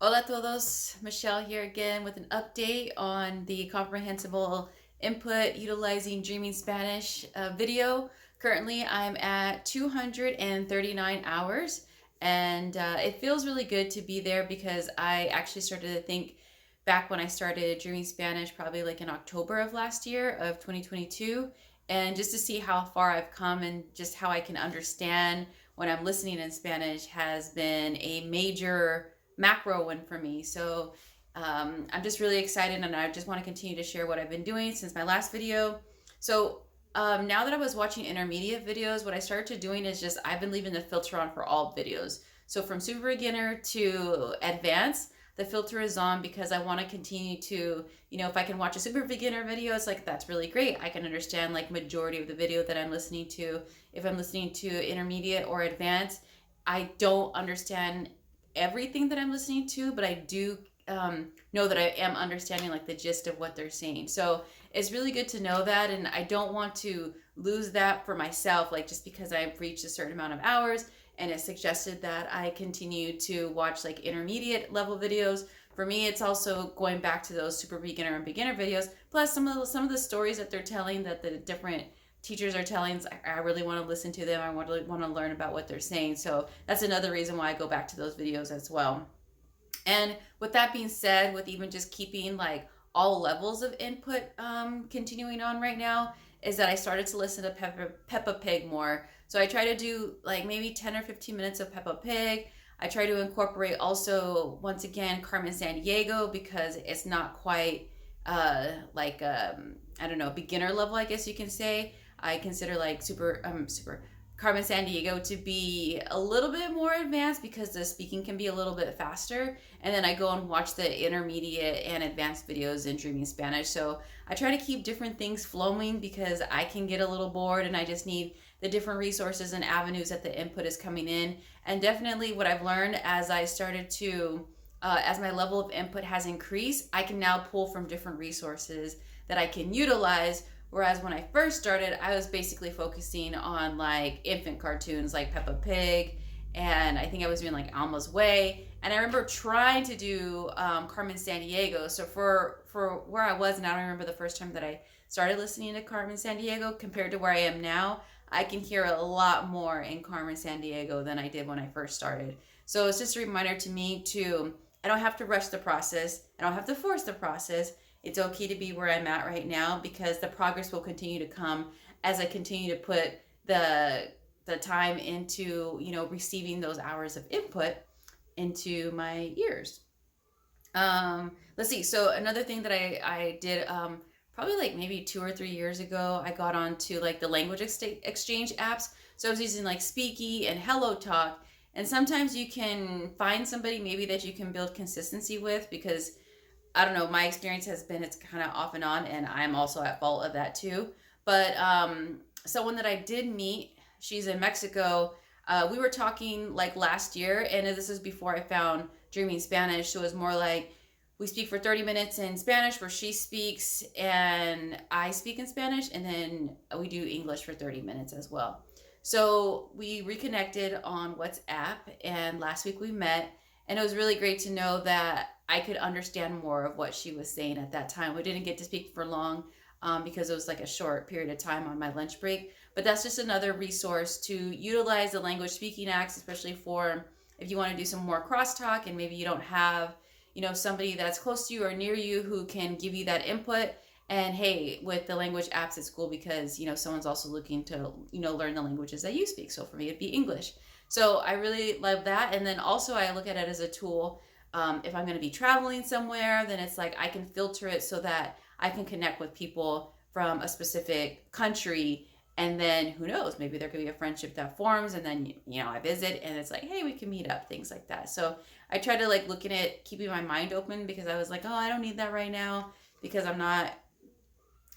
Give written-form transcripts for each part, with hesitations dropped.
Hola a todos, Michelle here again with an update on the Comprehensible Input Utilizing Dreaming Spanish video. Currently, I'm at 239 hours, and it feels really good to be there because I actually started to think back when I started Dreaming Spanish, probably like in October of last year of 2022, and just to see how far I've come and just how I can understand when I'm listening in Spanish has been a major macro win for me. So I'm just really excited, and I just want to continue to share what I've been doing since my last video. So now that I was watching intermediate videos, what I started to doing is just I've been leaving the filter on for all videos. So from super beginner to advanced, the filter is on because I want to continue to, if I can watch a super beginner video, it's like that's really great. I can understand like majority of the video that I'm listening to. If I'm listening to intermediate or advanced, I don't understand everything that I'm listening to, but I do know that I am understanding like the gist of what they're saying. So it's really good to know that, and I don't want to lose that for myself, like just because I've reached a certain amount of hours and it suggested that I continue to watch like intermediate level videos. For me, it's also going back to those super beginner and beginner videos, plus some of the stories that they're telling, that the different teachers are telling. I really want to listen to them. I really want to learn about what they're saying. So that's another reason why I go back to those videos as well. And with that being said, with even just keeping like all levels of input continuing on right now, is that I started to listen to Peppa Pig more. So I try to do like maybe 10 or 15 minutes of Peppa Pig. I try to incorporate also, once again, Carmen Sandiego, because it's not quite I don't know, beginner level, I guess you can say. I consider like super Carmen Sandiego to be a little bit more advanced because the speaking can be a little bit faster. And then I go and watch the intermediate and advanced videos in Dreaming Spanish. So I try to keep different things flowing because I can get a little bored, and I just need the different resources and avenues that the input is coming in. And definitely what I've learned as I started to as my level of input has increased, I can now pull from different resources that I can utilize. Whereas when I first started, I was basically focusing on like infant cartoons like Peppa Pig, and I think I was doing like Alma's Way. And I remember trying to do Carmen Sandiego. So for where I was, and I don't remember the first time that I started listening to Carmen Sandiego compared to where I am now, I can hear a lot more in Carmen Sandiego than I did when I first started. So it's just a reminder to me to I don't have to rush the process. I don't have to force the process. It's okay to be where I'm at right now because the progress will continue to come as I continue to put the time into, receiving those hours of input into my ears. Let's see. So another thing that I did probably like maybe 2 or 3 years ago, I got onto like the language exchange apps. So I was using like Speaky and Hello Talk, and sometimes you can find somebody maybe that you can build consistency with, because I don't know, my experience has been it's kind of off and on, and I'm also at fault of that too. But someone that I did meet, she's in Mexico. We were talking like last year, and this is before I found Dreaming Spanish. So it was more like we speak for 30 minutes in Spanish, where she speaks and I speak in Spanish, and then we do English for 30 minutes as well. So we reconnected on WhatsApp, and last week we met, and it was really great to know that I could understand more of what she was saying at that time. We didn't get to speak for long because it was like a short period of time on my lunch break. But that's just another resource to utilize the language speaking acts, especially for if you want to do some more crosstalk and maybe you don't have, somebody that's close to you or near you who can give you that input. And hey, with the language apps, it's cool because, someone's also looking to, learn the languages that you speak. So for me, it'd be English. So I really love that. And then also I look at it as a tool. If I'm going to be traveling somewhere, then it's like I can filter it so that I can connect with people from a specific country. And then who knows, maybe there could be a friendship that forms, and then, I visit and it's like, hey, we can meet up, things like that. So I try to like look at it, keeping my mind open, because I was like, oh, I don't need that right now because I'm not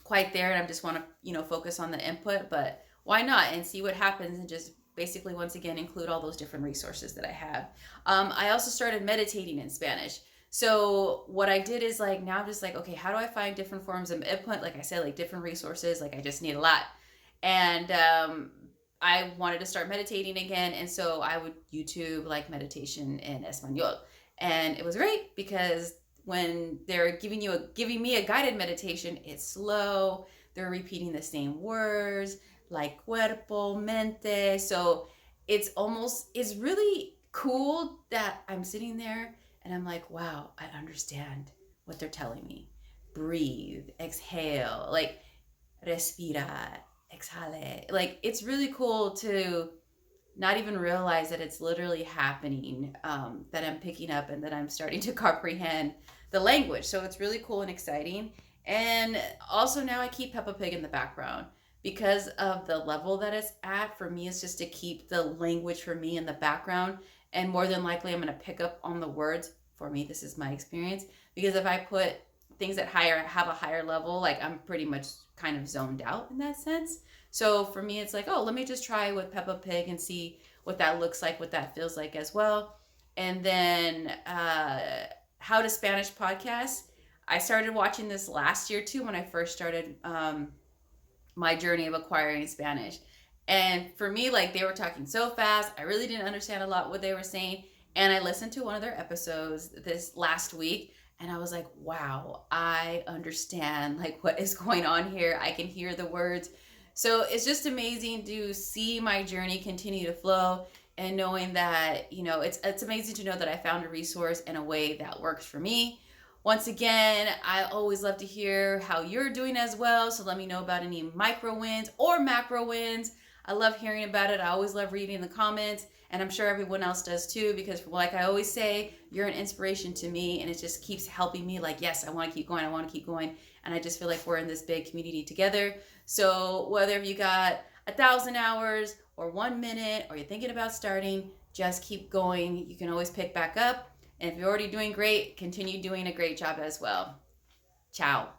quite there, and I just want to, focus on the input. But why not, and see what happens, and just basically once again include all those different resources that I have. I also started meditating in Spanish. So what I did is like now I'm just like, okay, how do I find different forms of input? Like I said, like different resources, like I just need a lot. And I wanted to start meditating again, and so I would YouTube like meditation in español. And it was great because when they're giving me a guided meditation, it's slow. They're repeating the same words like cuerpo, mente. So it's really cool that I'm sitting there and I'm like, wow, I understand what they're telling me. Breathe, exhale, like respira, exhale. Like it's really cool to not even realize that it's literally happening, that I'm picking up and that I'm starting to comprehend the language. So it's really cool and exciting. And also now I keep Peppa Pig in the background because of the level that it's at. For me, it's just to keep the language for me in the background. And more than likely, I'm going to pick up on the words. For me, this is my experience. Because if I put things at have a higher level, like I'm pretty much kind of zoned out in that sense. So for me, it's like, oh, let me just try with Peppa Pig and see what that looks like, what that feels like as well. And then How to Spanish podcast. I started watching this last year too when I first started my journey of acquiring Spanish. And for me, like they were talking so fast, I really didn't understand a lot what they were saying. And I listened to one of their episodes this last week and I was like, wow, I understand like what is going on here. I can hear the words. So it's just amazing to see my journey continue to flow and knowing that, it's amazing to know that I found a resource in a way that works for me. Once again, I always love to hear how you're doing as well. So let me know about any micro wins or macro wins. I love hearing about it. I always love reading the comments, and I'm sure everyone else does too, because like I always say, you're an inspiration to me, and it just keeps helping me like, yes, I want to keep going. I want to keep going. And I just feel like we're in this big community together. So whether you got 1,000 hours or 1 minute, or you're thinking about starting, just keep going. You can always pick back up. And if you're already doing great, continue doing a great job as well. Ciao.